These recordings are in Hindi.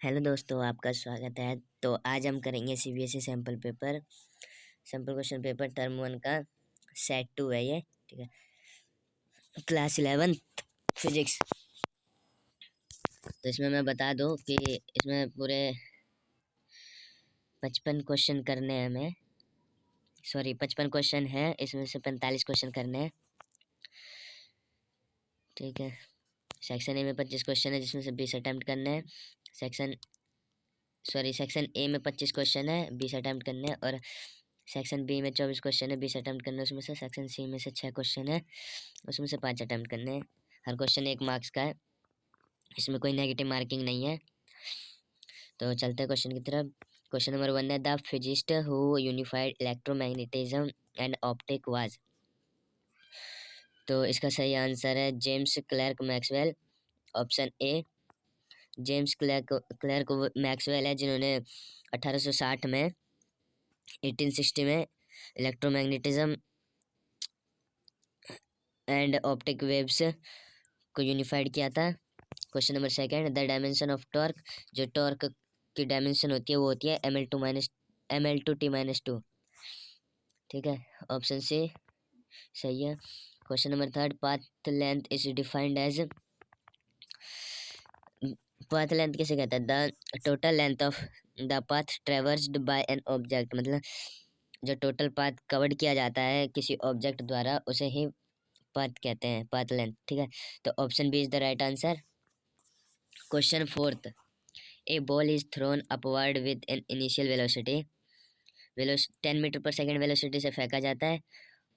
हेलो दोस्तों, आपका स्वागत है। तो आज हम करेंगे CBSE sample question paper term 1 का सेट 2 है ये। ठीक है, क्लास 11 फिजिक्स। तो इसमें मैं बता दूं कि इसमें पूरे 55 क्वेश्चन करने हैं हमें। 55 क्वेश्चन है, इसमें से 45 क्वेश्चन करने हैं। ठीक है, सेक्शन ए में 25 क्वेश्चन है जिसमें से 20 अटेम्प्ट करने हैं। सेक्शन ए में 25 क्वेश्चन है, 20 अटेम्प्ट करने हैं। और सेक्शन बी में 24 क्वेश्चन है, 20 अटेम्प्ट करने हैं उसमें से। सेक्शन सी में से 6 क्वेश्चन है, उसमें से 5 अटेम्प्ट करने हैं। हर क्वेश्चन 1 मार्क्स का है, इसमें कोई नेगेटिव मार्किंग नहीं है। तो चलते हैं क्वेश्चन की तरफ। क्वेश्चन नंबर 1 है, the physicist who unified electromagnetism and optic was. तो इसका सही आंसर है James clerk Maxwell, option A. James clerk Maxwell है जिन्होंने 1860 में 1860 में इलेक्ट्रोमैग्नेटिज्म एंड ऑप्टिक वेव्स को यूनिफाइड किया था। Question number 2, the dimension of torque. जो टॉर्क की डायमेंशन होती है वो होती है ml2t-2। ठीक है, ऑप्शन सी सही है। Question number 3, path length is defined as. Path length किसे कहता है? The total length of the path traversed by an object. मतलब जो टोटल पाथ कवर्ड किया जाता है किसी ऑब्जेक्ट द्वारा उसे ही पाथ कहते हैं, पाथ लेंथ। ठीक है, तो option B is the right answer. Question 4, a ball is thrown upward with an initial velocity. 10 metre पर सेकेंड वेलोसिटी से फेंका जाता है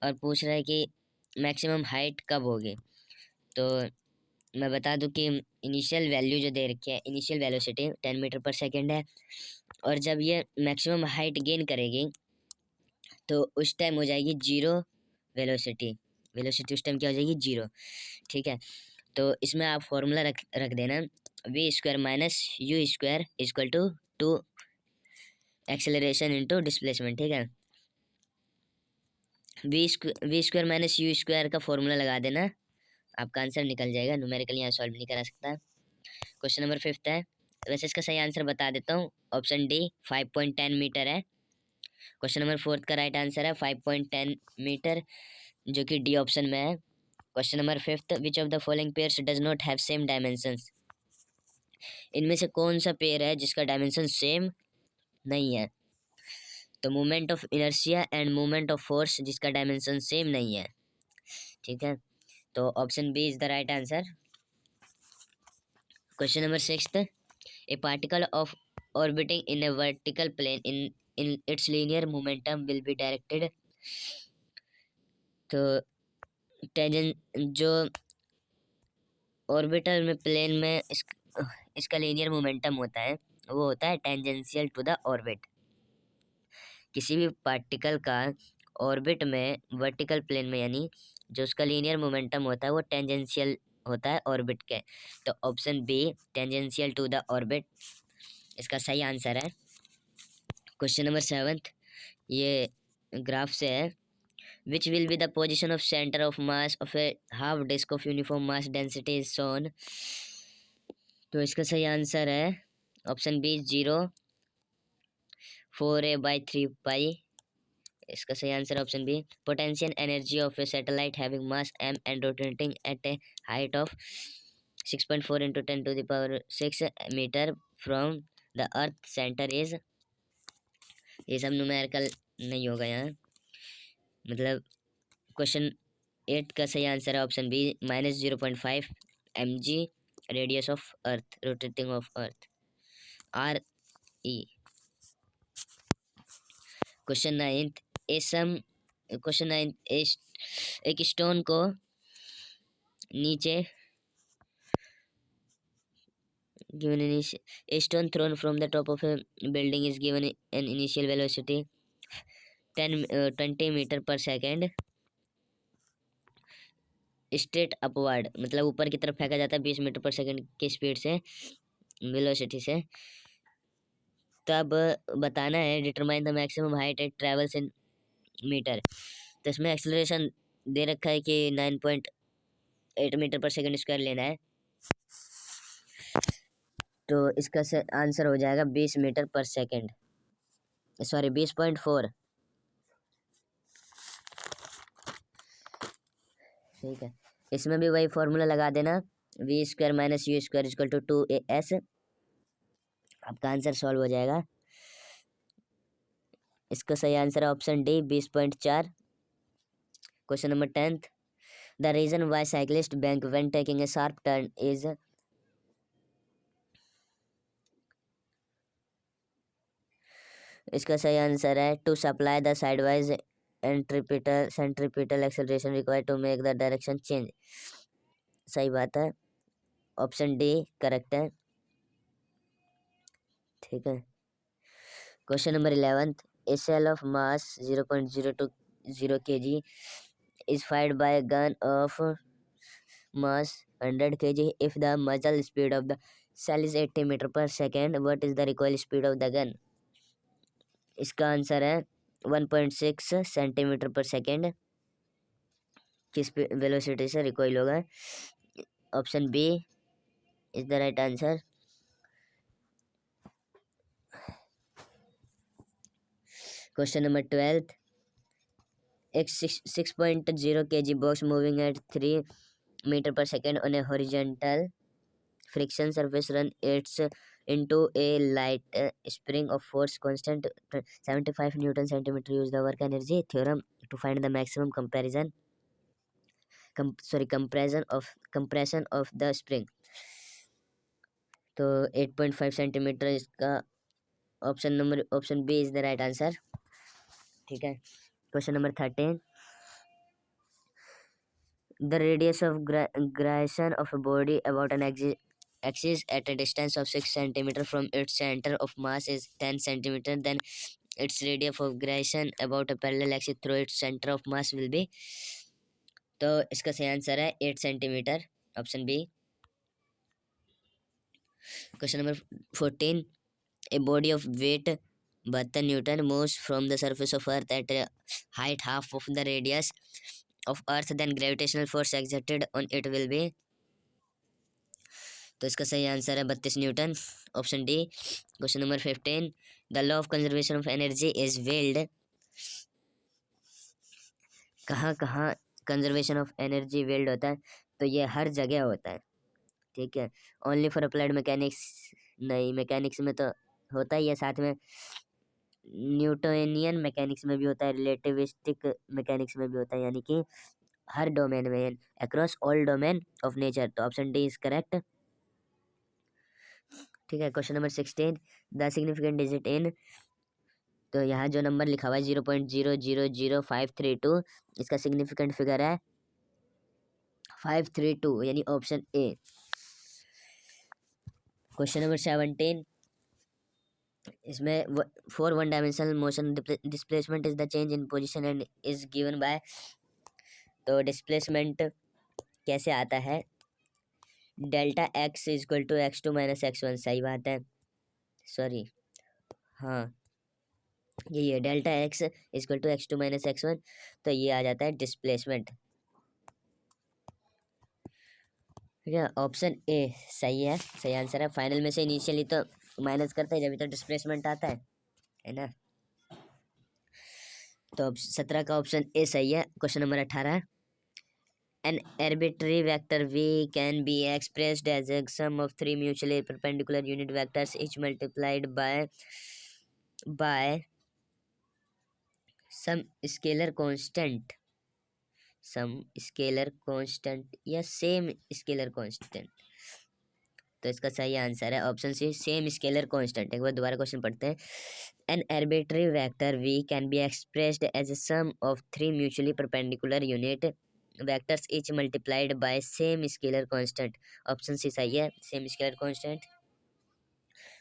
और पूछ रहा है कि मैक्सिमम हाइट कब होगी। तो मैं बता दूं कि इनिशियल वैल्यू जो दे रखी है, इनिशियल वेलोसिटी 10 मीटर पर सेकेंड है, और जब ये मैक्सिमम हाइट गेन करेगी तो उस टाइम हो जाएगी जीरो वेलोसिटी। वेलोसिटी उस टाइम क्या हो जाएगी? जीरो। ठीक है, तो इसमें आप फॉर्मूला रख देना, v² minus u² equal to 2 acceleration into displacement. ठीक है, v² माइनस u² का फॉर्मूला लगा देना, आपका आंसर निकल जाएगा। न्यूमेरिकल यहाँ सॉल्व नहीं करा सकता। क्वेश्चन नंबर 5 है, वैसे इसका सही आंसर बता देता हूँ, ऑप्शन डी 5.10 मीटर है। क्वेश्चन नंबर 4 का राइट आंसर है 5.10 मीटर, जो कि डी ऑप्शन में है। Question number 5, which of the following pairs does not have same dimensions. इनमें से कौन सा पेयर है जिसका डायमेंशन सेम नहीं है? तो moment of inertia and moment of force, जिसका डायमेंशन सेम नहीं है। ठीक है, तो option B is the right answer. Question number 6, a particle of orbiting in a vertical plane in its linear momentum will be directed. तो जो ऑर्बिटल में प्लेन में इसका लीनियर मोमेंटम होता है वो होता है टेंजेंशियल टू द ऑर्बिट। किसी भी पार्टिकल का ऑर्बिट में वर्टिकल प्लेन में, यानी जो उसका लीनियर मोमेंटम होता है वो टेंजेंशियल होता है ऑर्बिट के। तो option B tangential to the orbit इसका सही आंसर है। क्वेश्चन नंबर 7, ये ग्राफ से है, which will be the position of centre of mass of a half disc of uniform mass density is shown. तो इसका सही आंसर है ऑप्शन बी 0 4a/3 पाई। इसका सही answer option B. Potential energy of a satellite having mass m and rotating at a height of 6.4 into 10⁶ metre from the earth centre is. ये सब न्यूमेरिकल नहीं होगा यहाँ, मतलब क्वेश्चन 8 का सही आंसर है option B -0.5 mg radius of earth, rotating of earth, RE। Question 9, एक स्टोन को नीचे a stone thrown from the top of a building is given an initial velocity 20 metre पर सेकेंड स्ट्रेट अपवर्ड, मतलब ऊपर की तरफ फेंका जाता है 20 मीटर पर सेकेंड की स्पीड से, वेलोसिटी से। तब बताना है determine the maximum height at travels in metre. तो इसमें एक्सेलरेशन दे रखा है कि 9.8 मीटर पर सेकेंड स्क्वायर लेना है। तो इसका आंसर हो जाएगा 20 मीटर पर सेकंड, सॉरी 20.4। ठीक है, इसमें भी वही फॉर्मूला लगा देना, V square minus U square equal to 2 AS। आपका आंसर सॉल्व हो जाएगा। इसका सही आंसर है option D 20.4। Question number 10th, the reason why cyclist bank when taking a sharp turn is, इसका सही आंसर है to supply the sideways centripetal acceleration required to make the direction change. सही बात है, ऑप्शन डी करेक्ट है। ठीक है, question number 11th, a cell of mass 0.020 kg is fired by a gun of mass 100 kg. If the muzzle speed of the cell is 80 meter per second, what is the recoil speed of the gun? इसका आंसर है 1.6 सेंटीमीटर पर सेकेंड किस वेलोसिटी से रिकॉइल होगा। Option B is the right answer. Question number 12th, एक 6.0 kg box moving at 3 meter per second on a horizontal friction surface run its into a light spring of force constant 75 Newton centimeter. Use the work energy theorem to find the maximum compression of the spring. तो 8.5 सेंटीमीटर इसका option B is the right answer. ठीक है, question number 13, the radius of gyration of a body about an axis at a distance of 6 centimeter from its center of mass is 10 centimeter, then its radius of gyration about a parallel axis through its center of mass will be। तो इसका सही आंसर है 8 centimetre, option B. Question number 14, a body of weight 72 Newton moves from the surface of Earth at a height half of the radius of Earth, then gravitational force exerted on it will be। तो इसका सही आंसर है 32 Newton, option D. Question number 15, the law of conservation of energy is weld. कहाँ कहाँ कंजर्वेशन ऑफ एनर्जी वेल्ड होता है? तो ये हर जगह होता है। ठीक है, ओनली फॉर अप्लाइड मैकेनिक्स नहीं, मैकेनिक्स में तो होता ही है, साथ में न्यूटोनियन मैकेनिक्स में भी होता है, रिलेटिविस्टिक मैकेनिक्स में भी होता है, यानी कि हर डोमेन में, across all domain of nature. तो ऑप्शन डी इज करेक्ट। ठीक है, question number 16, the significant digit in, तो यहाँ जो नंबर लिखा हुआ है 0.000532, इसका सिग्निफिकेंट फिगर है 532, यानी ऑप्शन ए। क्वेश्चन नंबर 17, इसमें for one dimensional motion displacement is the change in position and is given by. तो डिस्प्लेसमेंट कैसे आता है? Delta X equal to x2 minus x1। सही बात है, सॉरी, हाँ यही है, delta X equal to x2 minus x1। तो ये आ जाता है डिस्प्लेसमेंट। ठीक है, ऑप्शन ए सही है, सही आंसर है। फाइनल में से इनिशियली तो माइनस करते हैं जब तो डिस्प्लेसमेंट आता है ना। तो 17 का ऑप्शन ए सही है। Question number 18, an arbitrary vector v can be expressed as a sum of three mutually perpendicular unit vectors each multiplied by some scalar constant या सेम स्केलर कांस्टेंट। तो इसका सही आंसर है option C, same scalar constant. एक बार दोबारा क्वेश्चन पढ़ते हैं। An arbitrary vector v can be expressed as a sum of three mutually perpendicular unit vectors each multiplied by same scalar constant। Option C सही है, same scalar constant.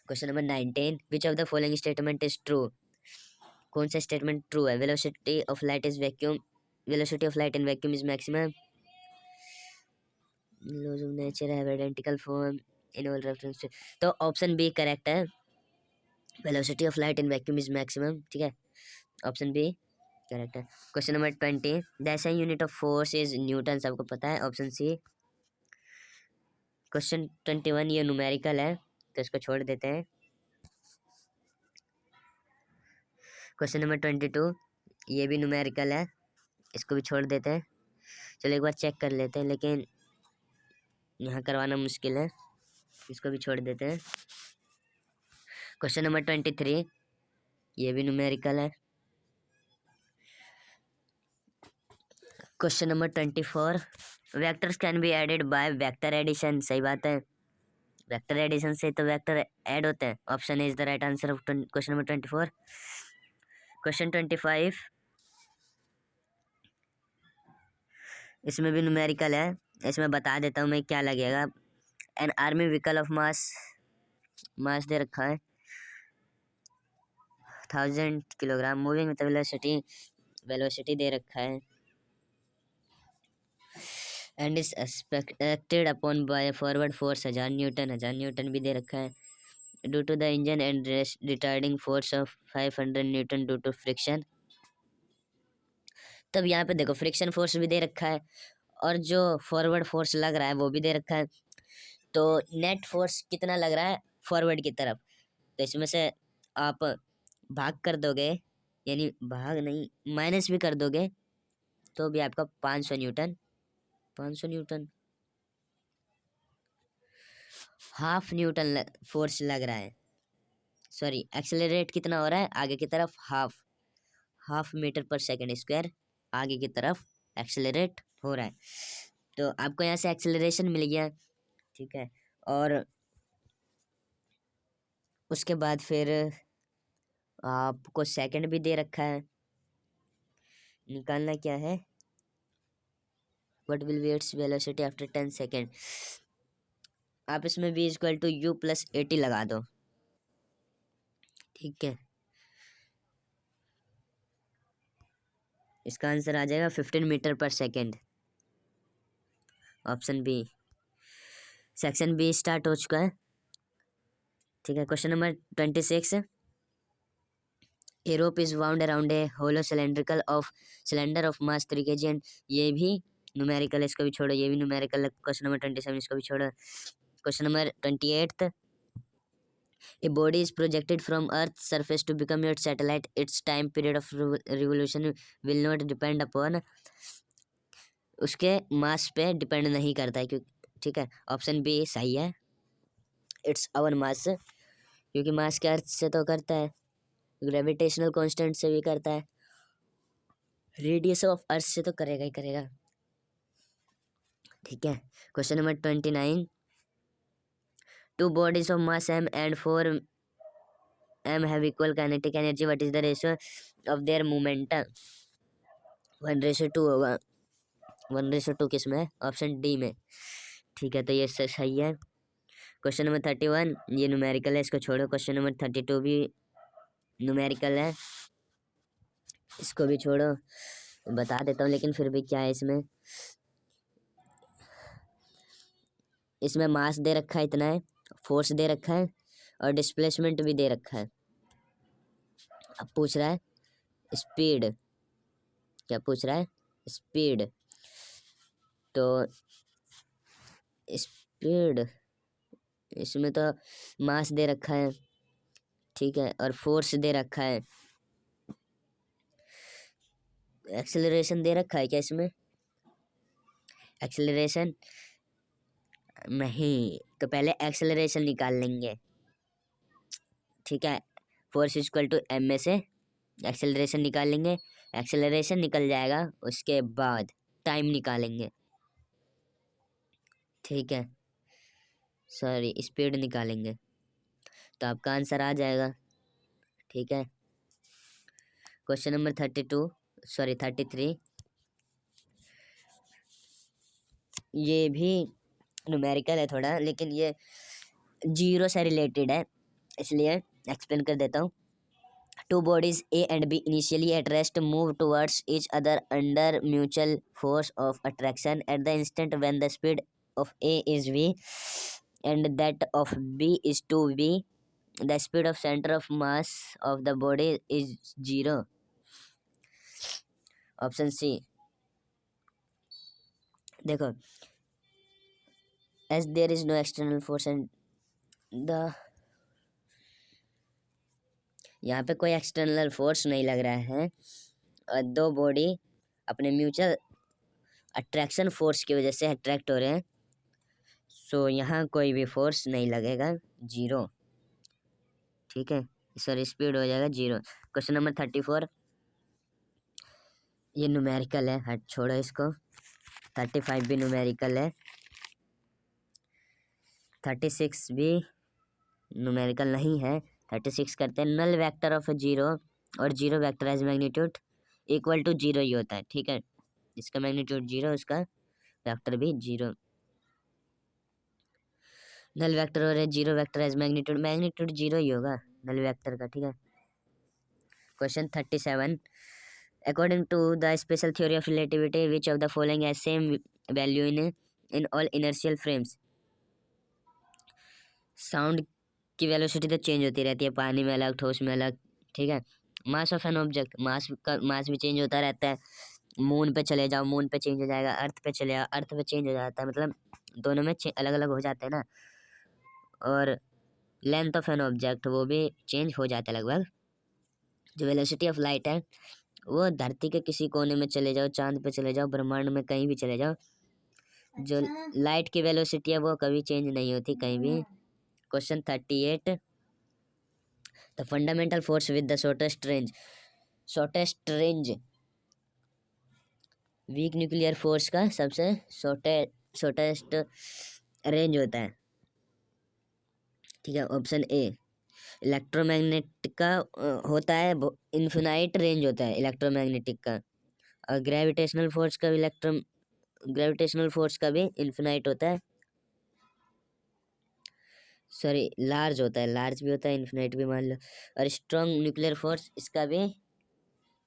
Question number 19, which of the following statement is true? कौन सा स्टेटमेंट ट्रू है? Velocity of light in vacuum is maximum, laws of nature have identical form in all reference. तो ऑप्शन बी करेक्ट है, velocity of light in vacuum is maximum. ठीक है, ऑप्शन बी करेक्ट है। Question number 20, the SI unit of force is newton, सबको पता है, ऑप्शन सी। क्वेश्चन 21, ये न्यूमेरिकल है। तो इसको छोड़ देते हैं। क्वेश्चन नंबर 22, ये भी न्यूमेरिकल है, इसको भी छोड़ देते हैं। चलो एक बार चेक कर लेते हैं, लेकिन यहाँ करवाना मुश्किल है, इसको भी छोड़ देते हैं। क्वेश्चन नंबर 23, ये भी न्यूमेरिकल है। Question number 24, vectors can be added by vector addition. सही बात है, वेक्टर एडिशन से तो वेक्टर ऐड होते हैं। Option is the right answer of question number 24। Question 25, इसमें भी न्यूमेरिकल है, इसमें बता देता हूँ मैं क्या लगेगा। An army vehicle of mass, mass दे रखा है 1000 kilogram, moving with velocity, velocity दे रखा है, and is acted upon by forward force 1000 newton भी दे रखा है। Due to the engine and retarding force of 500 newton due to friction. तब यहाँ पे देखो फ्रिक्शन फोर्स भी दे रखा है और जो फॉरवर्ड फोर्स लग रहा है वो भी दे रखा है। तो नेट फोर्स कितना लग रहा है फॉरवर्ड की तरफ, तो इसमें से आप भाग कर दोगे, यानी भाग नहीं माइनस भी कर दोगे, तो भी आपका 500 Newton, 500 Newton, half Newton force लग रहा है। सॉरी, एक्सेलरेट कितना हो रहा है आगे की तरफ, हाफ मीटर पर सेकंड स्क्वायर आगे की तरफ एक्सेलरेट हो रहा है। तो आपको यहाँ से एक्सेलरेशन मिल गया, ठीक है। और उसके बाद फिर आपको सेकंड भी दे रखा है, निकालना क्या है, what will be its velocity after 10 second. आप इसमें v equal to U plus 80 लगा दो, ठीक है। इसका आंसर आ जाएगा 15 मीटर पर second, option B. Section B start हो चुका है, ठीक है। Question number 26, a rope is wound around a hollow cylinder of mass 3 kg and, ये भी न्यूमेरिकल, इसको भी छोड़ो, ये भी न्यूमेरिकल। क्वेश्चन नंबर 27, इसको भी छोड़ो। Question number 28, a body is projected from earth's surface to become its satellite, its time period of revolution will not depend upon, उसके मास पे डिपेंड नहीं करता है, क्योंकि ठीक है, ऑप्शन बी सही है, इट्स अवर मास, क्योंकि मास के अर्थ से तो करता है, ग्रेविटेशनल कांस्टेंट से भी करता है, रेडियस ऑफ अर्थ से तो करेगा ही करेगा, ठीक है। Question number 29, two bodies of mass m and 4 m have equal kinetic energy, what is the ratio of their movement। 1:2 होगा, 1:2 किस में, ऑप्शन डी में, ठीक है। तो ये सही है। क्वेश्चन नंबर 31, ये न्यूमेरिकल है, इसको छोड़ो। क्वेश्चन नंबर 32 भी न्यूमेरिकल है, इसको भी छोड़ो, बता देता हूँ लेकिन फिर भी क्या है इसमें, इसमें मास दे रखा है इतना है, फोर्स दे रखा है और डिस्प्लेसमेंट भी दे रखा है। अब पूछ रहा है स्पीड, क्या पूछ रहा है, स्पीड। तो स्पीड, इसमें तो मास दे रखा है, ठीक है, और फोर्स दे रखा है, एक्सेलरेशन दे रखा है क्या इसमें, एक्सेलरेशन नहीं, तो पहले एक्सेलरेशन निकाल लेंगे, ठीक है। फोर्स इक्वल टू एम में से एक्सेलरेशन निकाल लेंगे, एक्सेलरेशन निकल जाएगा, उसके बाद टाइम निकालेंगे, ठीक है, सॉरी स्पीड निकालेंगे, तो आपका आंसर आ जाएगा, ठीक है। क्वेश्चन नंबर 33, ये भी न्यूमेरिकल है थोड़ा, लेकिन ये जीरो से रिलेटेड है, इसलिए एक्सप्लेन कर देता हूँ। Two bodies A and B initially at rest move towards each other under mutual force of attraction at the instant when the speed of A is v and that of b is 2v, the speed of center of mass of the body is 0, option C. देखो, as there is no external force and the यहाँ पे कोई एक्सटर्नल फोर्स नहीं लग रहा है और दो बॉडी अपने म्यूचुअल अट्रैक्शन फोर्स की वजह से अट्रैक्ट हो रहे हैं। सो यहाँ कोई भी फोर्स नहीं लगेगा, जीरो। ठीक है, सर स्पीड हो जाएगा जीरो। क्वेश्चन नंबर 34, ये न्यूमेरिकल है, हट छोड़ो इसको। 35 भी न्यूमेरिकल है, 36 भी न्यूमेरिकल नहीं है। 36 करते हैं, नल वेक्टर ऑफ जीरो और zero vector as magnitude equal to zero ही होता है। ठीक है, इसका मैग्नीट्यूड जीरो, उसका वेक्टर भी जीरो। नल वेक्टर और zero vector as magnitude, magnitude zero ही होगा नल वेक्टर का। ठीक है, question 37, according to the special theory of relativity which of the following has same value in all inertial frames. Sound की वेलोसिटी तो चेंज होती रहती है, पानी में अलग, ठोस में अलग। ठीक है, मास ऑफ एन ऑब्जेक्ट, मास भी चेंज होता रहता है। मून पे चले जाओ, मून पे चेंज हो जाएगा, अर्थ पे चले जाओ, अर्थ पे चेंज हो जाता है, मतलब दोनों में अलग अलग हो जाते हैं ना। और लेंथ ऑफ एन ऑब्जेक्ट वो भी चेंज हो जाता है लगभग। जो वेलोसिटी ऑफ लाइट है वो धरती के किसी कोने में चले जाओ, चांद पे चले जाओ, ब्रह्मांड में कहीं भी चले जाओ, जो लाइट की वेलोसिटी है वो कभी चेंज नहीं होती कहीं भी। Question 38, the fundamental force with the shortest range. Shortest range weak nuclear force का सबसे शॉर्टेस्ट रेंज होता है। ठीक है, ऑप्शन ए। इलेक्ट्रोमैग्नेटिक का होता है इन्फिनाइट रेंज होता है इलेक्ट्रोमैग्नेटिक का, और ग्रेविटेशनल फोर्स का भी इन्फिनाइट होता है, सॉरी लार्ज होता है, लार्ज भी होता है, इन्फिनाइट भी मान लो। और स्ट्रॉन्ग न्यूक्लियर फोर्स इसका भी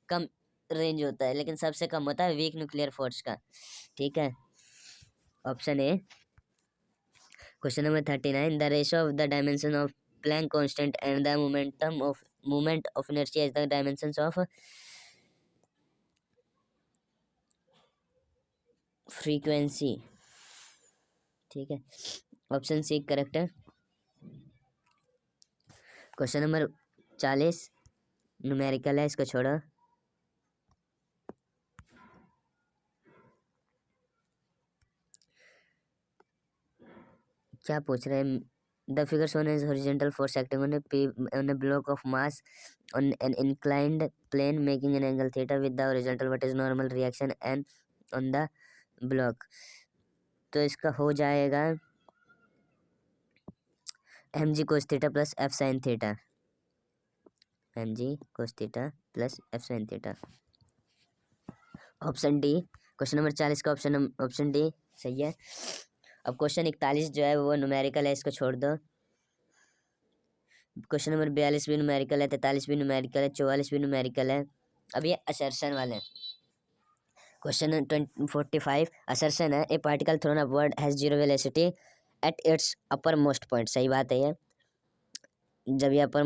कम रेंज होता है, लेकिन सबसे कम होता है वीक न्यूक्लियर फोर्स का। ठीक है, option A. Question number 39, the ratio of the dimension of Planck constant and the moment of inertia is the dimensions of frequency. ठीक है, ऑप्शन सी करेक्ट है। क्वेश्चन नंबर 40 न्यूमेरिकल है, इसको छोड़ो। क्या पूछ रहे हैं? The figure shown is horizontal force acting on a block of mass on an inclined plane making an angle theta with the horizontal what is normal reaction and on the block। तो इसका हो जाएगा mg cos theta plus F sine theta, mg cos theta plus F sine theta. Option D, question number 40 का ऑप्शन डी सही है। अब क्वेश्चन 41 जो है वो न्यूमेरिकल है, इसको छोड़ दो। क्वेश्चन नंबर 42 भी न्यूमेरिकल है, 43 भी न्यूमेरिकल है, 44 भी न्यूमेरिकल है। अब ये असर्शन वाले क्वेश्चन 45 असर्शन है, ए particle throne upward has zero velocity at its upper most point. सही बात है ये, जब ये अपर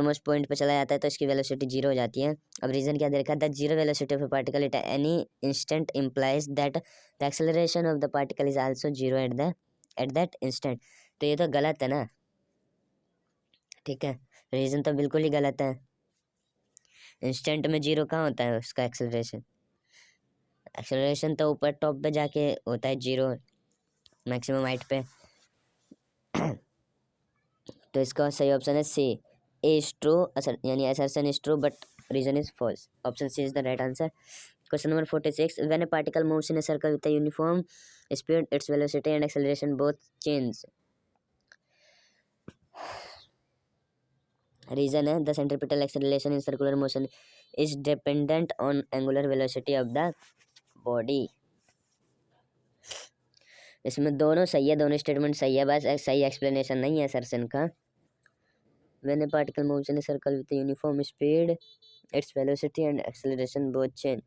मोस्ट पॉइंट पे चला जाता है तो इसकी वेलोसिटी जीरो हो जाती है। अब रीजन क्या दे रखा है? The zero velocity of A particle at any instant implies that the acceleration of the particle is also zero at that instant. तो ये तो गलत है ना। ठीक है, रीजन तो बिल्कुल ही गलत है। इंस्टेंट में जीरो कहाँ होता है उसका एक्सेलरेशन? एक्सेलरेशन तो ऊपर टॉप पे जाके होता है जीरो, मैक्सिमम हाइट पे। तो इसका सही ऑप्शन है सी, ए इज ट्रू, यानी assertion is true but reason is false. Option C is the right answer. Question number 46, when a particle moves in a circle with a uniform speed its velocity and acceleration both change. Reason है the centripetal acceleration in circular motion is dependent on angular velocity of the body. इसमें दोनों सही है, दोनों स्टेटमेंट सही है, बस सही एक्सप्लेनेशन नहीं है सर्सन का। When a particle moves in a circle with uniform speed its velocity and acceleration both change.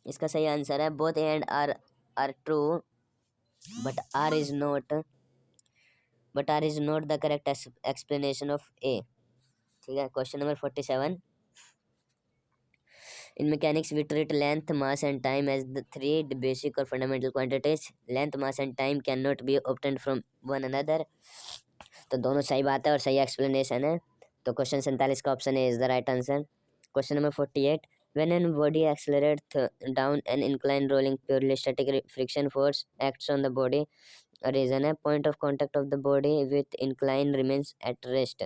इसका सही आंसर है both and R true but R is not the correct explanation of A. ठीक है, question number 47, In mechanics, we treat length, mass, and time as the three basic or fundamental quantities. Length, mass, and time cannot be obtained from one another. तो दोनों सही बात है और सही एक्सप्लेनेशन है। तो क्वेश्चन 47 का option A is the right answer. Question number 48, when an body accelerates down an incline rolling, purely static friction force acts on the body. A reason, a point of contact of the body with incline remains at rest.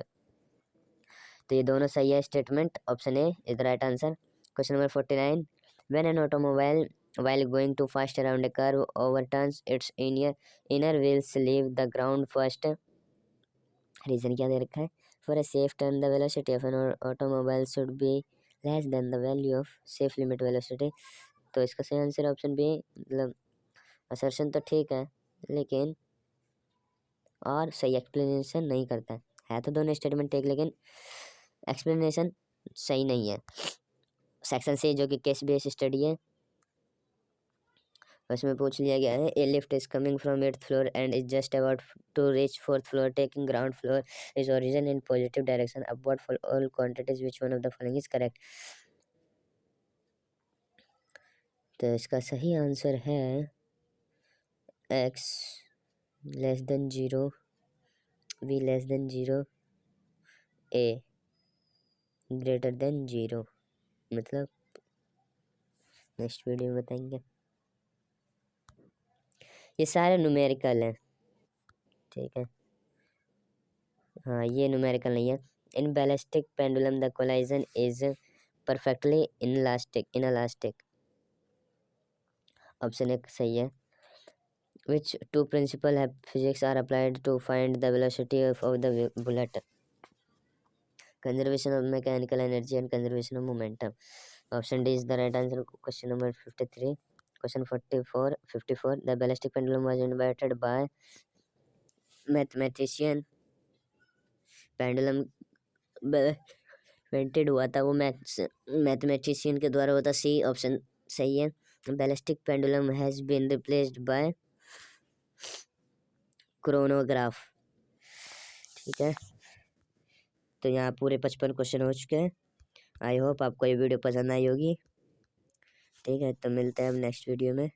तो ये दोनों सही है statement, option A is the right answer. Question number 49, when an automobile while going too fast around a curve overturns, its inner wheels leave the ground first. Reason क्या दे रखा है? फॉर a safe turn the velocity of an automobile should be less than the value of safe limit velocity. तो इसका सही आंसर ऑप्शन बी। मतलब असर्शन तो ठीक है लेकिन और सही एक्सप्लेनेशन नहीं करता है तो दोनों स्टेटमेंट ठीक, लेकिन एक्सप्लेनेशन सही नहीं है। सेक्शन से जो कि केस बेस स्टडी है उसमें पूछ लिया गया है, a lift is coming from 8th floor and is just about to reach 4th floor, taking ground floor is origin in positive direction upward for all quantities, which one of the following is correct. तो इसका सही आंसर है x less than 0, v less than 0, a greater than 0। मतलब नेक्स्ट वीडियो में बताएंगे। ये सारे न्यूमेरिकल हैं, ठीक है। हाँ ये न्यूमेरिकल नहीं है। In ballistic pendulum the collision is perfectly inelastic, option एक सही है। Which two principles of physics are applied to find the velocity of the bullet? Conservation of mechanical energy and conservation of momentum. Option D is the right answer. Question number 53. Question 54. The ballistic pendulum was invented by mathematician. Pendulum invented हुआ था वो मैथमेटिशियन के द्वारा हुआ था। सी ऑप्शन सही है। Ballistic pendulum has been replaced by chronograph, ठीक है। तो यहाँ पूरे 55 क्वेश्चन हो चुके हैं। आई होप आपको ये वीडियो पसंद आई होगी, ठीक है। तो मिलते हैं हम नेक्स्ट वीडियो में।